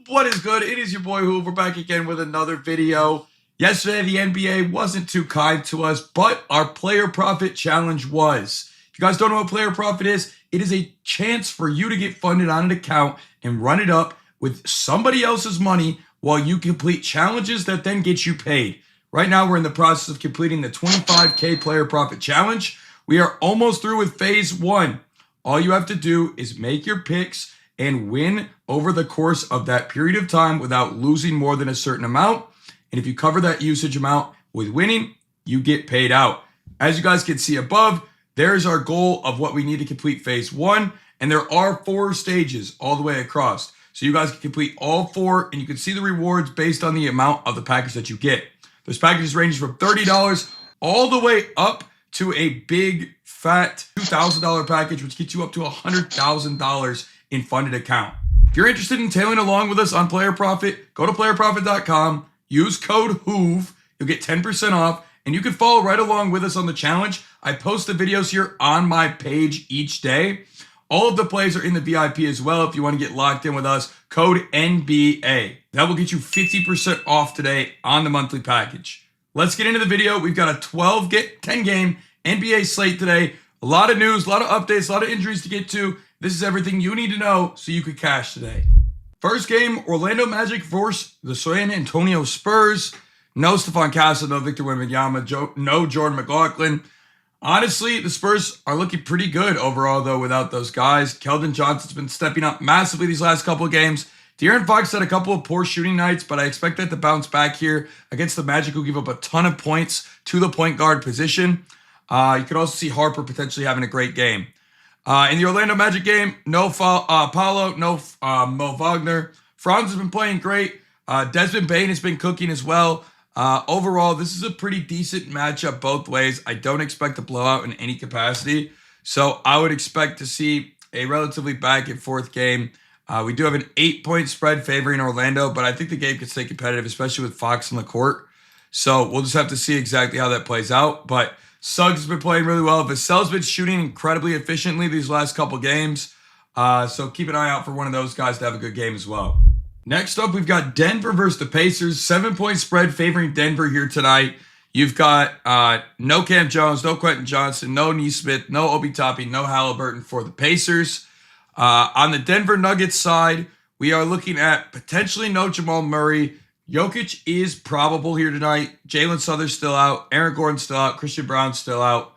What is good? It is your boy Hoove. We're back again with another video. Yesterday, the NBA wasn't too kind to us, but our Player Profit Challenge was. If you guys don't know what Player Profit is, it is a chance for you to get funded on an account and run it up with somebody else's money while you complete challenges that then get you paid. Right now, we're in the process of completing the 25K Player Profit Challenge. We are almost through with phase 1. All you have to do is make your picks and win over the course of that period of time without losing more than a certain amount. And if you cover that usage amount with winning, you get paid out. As you guys can see above, there's our goal of what we need to complete phase 1. And there are 4 stages all the way across. So you guys can complete all 4 and you can see the rewards based on the amount of the package that you get. Those packages range from $30 all the way up to a big fat $2,000 package, which gets you up to $100,000 in funded account. If you're interested in tailing along with us on Player Profit, go to playerprofit.com, use code HOOVE, you'll get 10% off, and you can follow right along with us on the challenge. I post the videos here on my page each day. All of the plays are in the VIP as well if you want to get locked in with us. Code NBA. That will get you 50% off today on the monthly package. Let's get into the video. We've got a 10-game NBA slate today. A lot of news, a lot of updates, a lot of injuries to get to. This is everything you need to know so you could cash today. First game, Orlando Magic versus the San Antonio Spurs. No Stephon Castle, no Victor Wembanyama, no Jordan McLaughlin. Honestly, the Spurs are looking pretty good overall, though, without those guys. Keldon Johnson's been stepping up massively these last couple of games. De'Aaron Fox had a couple of poor shooting nights, but I expect that to bounce back here against the Magic, who give up a ton of points to the point guard position. You could also see Harper potentially having a great game. In the Orlando Magic game, no Paolo, no Mo Wagner. Franz has been playing great. Desmond Bane has been cooking as well. Overall, this is a pretty decent matchup both ways. I don't expect a blowout in any capacity. So I would expect to see a relatively back and forth game. We do have an 8-point spread favoring Orlando, but I think the game could stay competitive, especially with Fox in the court. So we'll just have to see exactly how that plays out. But Suggs has been playing really well. Vassell's been shooting incredibly efficiently these last couple games. So keep an eye out for one of those guys to have a good game as well. Next up, we've got Denver versus the Pacers. 7-point spread favoring Denver here tonight. You've got no Cam Jones, no Quentin Johnson, no Nesmith, no Obi Toppin, no Halliburton for the Pacers. On the Denver Nuggets side, we are looking at potentially no Jamal Murray. Jokic is probable here tonight. Jalen Suther's still out. Aaron Gordon's still out. Christian Brown's still out.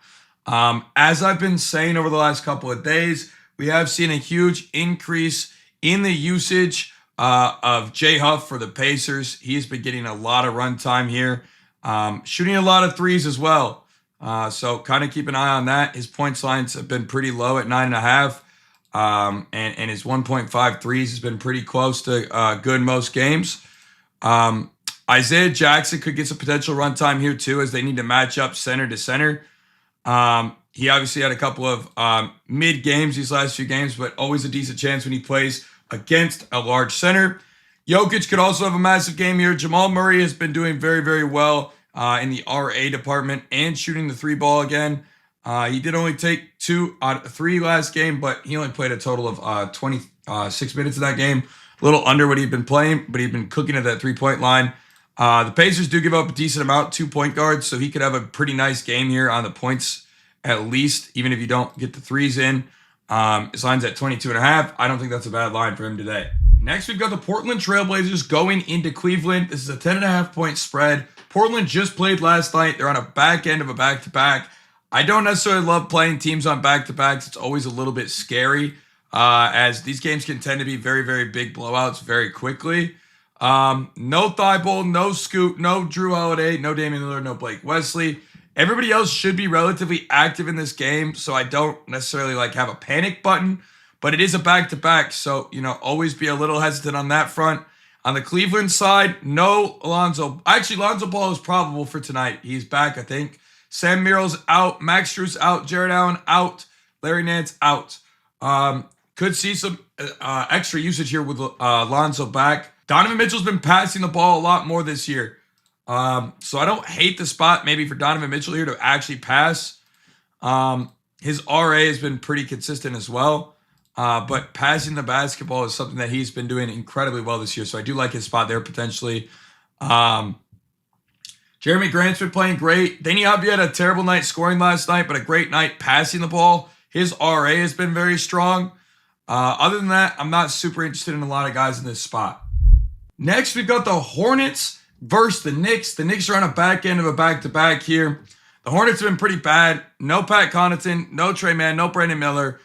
As I've been saying over the last couple of days, we have seen a huge increase in the usage of Jay Huff for the Pacers. He's been getting a lot of run time here. Shooting a lot of threes as well. So kind of keep an eye on that. His points lines have been pretty low at 9.5. And his 1.5 threes has been pretty close to good most games. Isaiah Jackson could get some potential runtime here too, as they need to match up center to center. He obviously had a couple of mid games these last few games, but always a decent chance when he plays against a large center. Jokic could also have a massive game here. Jamal Murray has been doing very, very well in the RA department and shooting the 3 ball again. He did only take 2 out of 3 last game, but he only played a total of 26 minutes in that game. A little under what he'd been playing, but he'd been cooking at that 3-point line. The Pacers do give up a decent amount, 2 point guards, so he could have a pretty nice game here on the points at least, even if you don't get the threes in. His line's at 22.5. I don't think that's a bad line for him today. Next, we've got the Portland Trailblazers going into Cleveland. This is a 10.5-point spread. Portland just played last night. They're on a back end of a back-to-back. I don't necessarily love playing teams on back-to-backs. It's always a little bit scary, as these games can tend to be very, very big blowouts very quickly. No Thibault, no Scoot, no Drew Holiday, no Damian Lillard, no Blake Wesley. Everybody else should be relatively active in this game, so I don't necessarily have a panic button, but it is a back-to-back, so, always be a little hesitant on that front. On the Cleveland side, no Alonzo. Actually, Lonzo Ball is probable for tonight. He's back, I think. Sam Merrill's out. Max Strus out. Jared Allen out. Larry Nance out. Could see some extra usage here with Lonzo back. Donovan Mitchell's been passing the ball a lot more this year. So I don't hate the spot maybe for Donovan Mitchell here to actually pass. His RA has been pretty consistent as well. But passing the basketball is something that he's been doing incredibly well this year. So I do like his spot there potentially. Jeremy Grant's been playing great. Danny Avdia had a terrible night scoring last night, but a great night passing the ball. His RA has been very strong. Other than that, I'm not super interested in a lot of guys in this spot. Next, we've got the Hornets versus the Knicks. The Knicks are on a back end of a back-to-back here. The Hornets have been pretty bad. No Pat Connaughton, no Trey Mann, no Brandon Miller.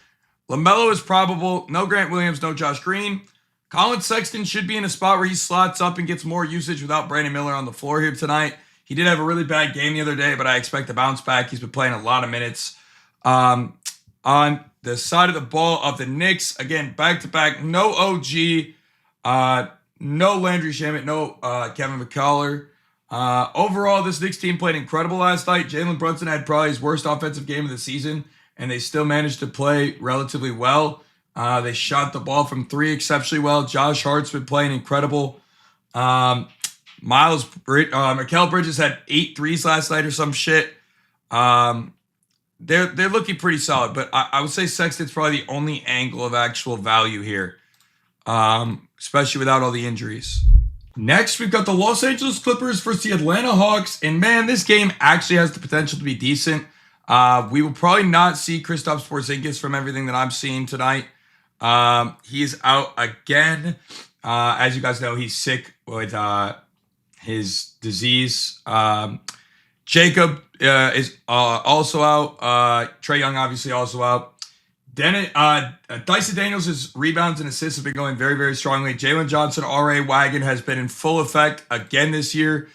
LaMelo is probable. No Grant Williams, no Josh Green. Colin Sexton should be in a spot where he slots up and gets more usage without Brandon Miller on the floor here tonight. He did have a really bad game the other day, but I expect a bounce back. He's been playing a lot of minutes. On the side of the ball of the Knicks, again, back-to-back, no OG, no Landry Shamet, no Kevin McCullough. Overall, this Knicks team played incredible last night. Jalen Brunson had probably his worst offensive game of the season, and they still managed to play relatively well. They shot the ball from three exceptionally well. Josh Hart's been playing incredible. Mikal Bridges had 8 threes last night or some shit. They're looking pretty solid, but I would say Sexton's probably the only angle of actual value here, especially without all the injuries. Next, we've got the Los Angeles Clippers versus the Atlanta Hawks, and man, this game actually has the potential to be decent. We will probably not see Kristaps Porzingis from everything that I'm seeing tonight. He is out again. As you guys know, he's sick with his disease. Jacob is also out. Trae Young obviously also out. Dyson Daniels' rebounds and assists have been going very, very strongly. Jalen Johnson RA wagon has been in full effect again this year.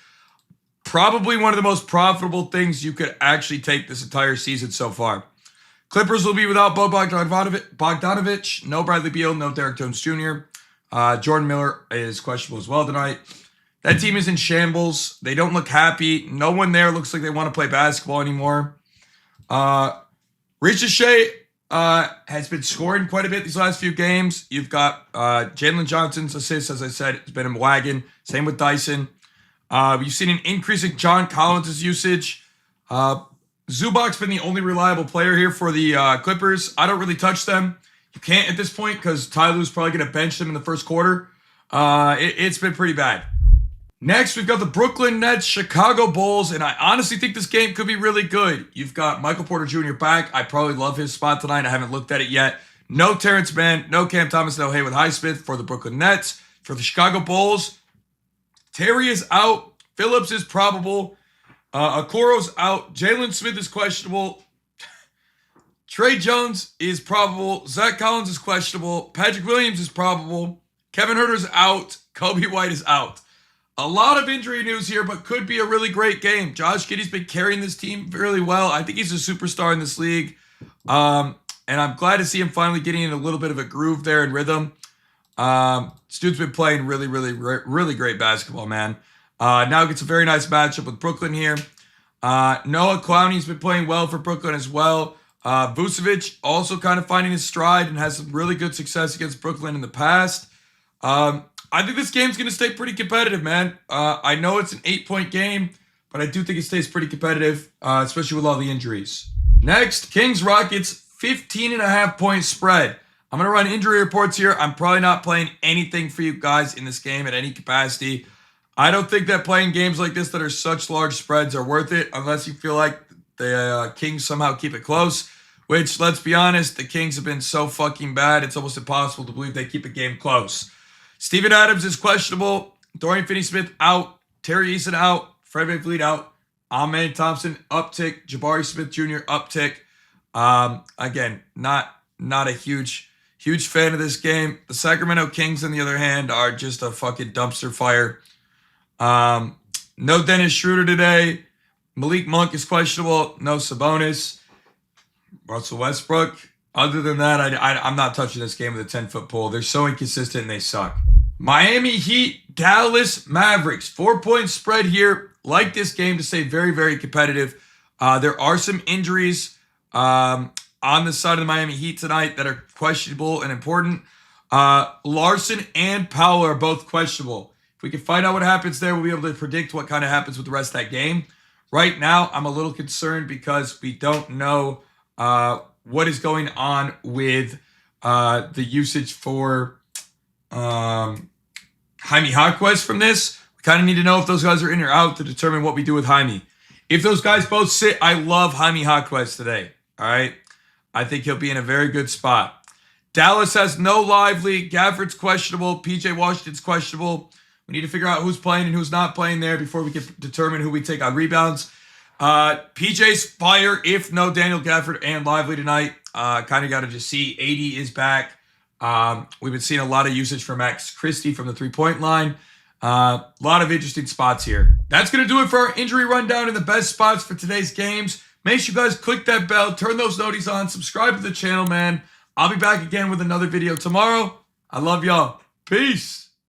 Probably one of the most profitable things you could actually take this entire season so far. Clippers will be without Bo Bogdanovic, no Bradley Beal, no Derek Jones Jr. Jordan Miller is questionable as well tonight. That team is in shambles. They don't look happy. No one there looks like they want to play basketball anymore. Ricochet has been scoring quite a bit these last few games. You've got Jalen Johnson's assists, as I said, it's been a wagon. Same with Dyson. You've seen an increase in John Collins' usage. Zubac's been the only reliable player here for the Clippers. I don't really touch them. You can't at this point because Ty Lue's probably going to bench them in the first quarter. It's been pretty bad. Next, we've got the Brooklyn Nets, Chicago Bulls, and I honestly think this game could be really good. You've got Michael Porter Jr. back. I probably love his spot tonight. I haven't looked at it yet. No Terrence Mann, no Cam Thomas, no Haywood Highsmith for the Brooklyn Nets. For the Chicago Bulls, Terry is out. Phillips is probable. Okoro's out. Jalen Smith is questionable. Trey Jones is probable. Zach Collins is questionable. Patrick Williams is probable. Kevin Huerter's out. Kobe White is out. A lot of injury news here, but could be a really great game. Josh Giddey's been carrying this team really well. I think he's a superstar in this league. And I'm glad to see him finally getting in a little bit of a groove there and rhythm. This dude's been playing really, really, really great basketball, man. Now gets a very nice matchup with Brooklyn here. Noah Clowney's been playing well for Brooklyn as well. Vucevic also kind of finding his stride and has some really good success against Brooklyn in the past. I think this game's going to stay pretty competitive, man. I know it's an 8-point game, but I do think it stays pretty competitive, especially with all the injuries. Next, Kings-Rockets, 15.5-point spread. I'm going to run injury reports here. I'm probably not playing anything for you guys in this game at any capacity. I don't think that playing games like this that are such large spreads are worth it unless you feel like the Kings somehow keep it close, which, let's be honest, the Kings have been so fucking bad, it's almost impossible to believe they keep a game close. Steven Adams is questionable. Dorian Finney-Smith out. Terry Eason out. Fred VanVleet out. Amen Thompson uptick. Jabari Smith Jr. uptick. Again, not a huge fan of this game. The Sacramento Kings, on the other hand, are just a fucking dumpster fire. No Dennis Schroeder today. Malik Monk is questionable. No Sabonis. Russell Westbrook. Other than that, I'm not touching this game with a 10-foot pole. They're so inconsistent and they suck. Miami Heat, Dallas Mavericks. 4-point spread here. Like this game to stay very, very competitive. There are some injuries on the side of the Miami Heat tonight that are questionable and important. Larson and Powell are both questionable. If we can find out what happens there, we'll be able to predict what kind of happens with the rest of that game. Right now, I'm a little concerned because we don't know what is going on with the usage for Jaime Jaquez from this. We kind of need to know if those guys are in or out to determine what we do with Jaime. If those guys both sit, I love Jaime Jaquez today. All right. I think he'll be in a very good spot. Dallas has no Lively. Gafford's questionable. PJ Washington's questionable. We need to figure out who's playing and who's not playing there before we can determine who we take on rebounds. PJ's fire if no Daniel Gafford and Lively tonight. Kind of got to just see. 80 is back. We've been seeing a lot of usage from Max Christie from the three-point line. A lot of interesting spots here. That's going to do it for our injury rundown and the best spots for today's games. Make sure you guys click that bell, turn those noties on, subscribe to the channel, man. I'll be back again with another video tomorrow. I love y'all. Peace.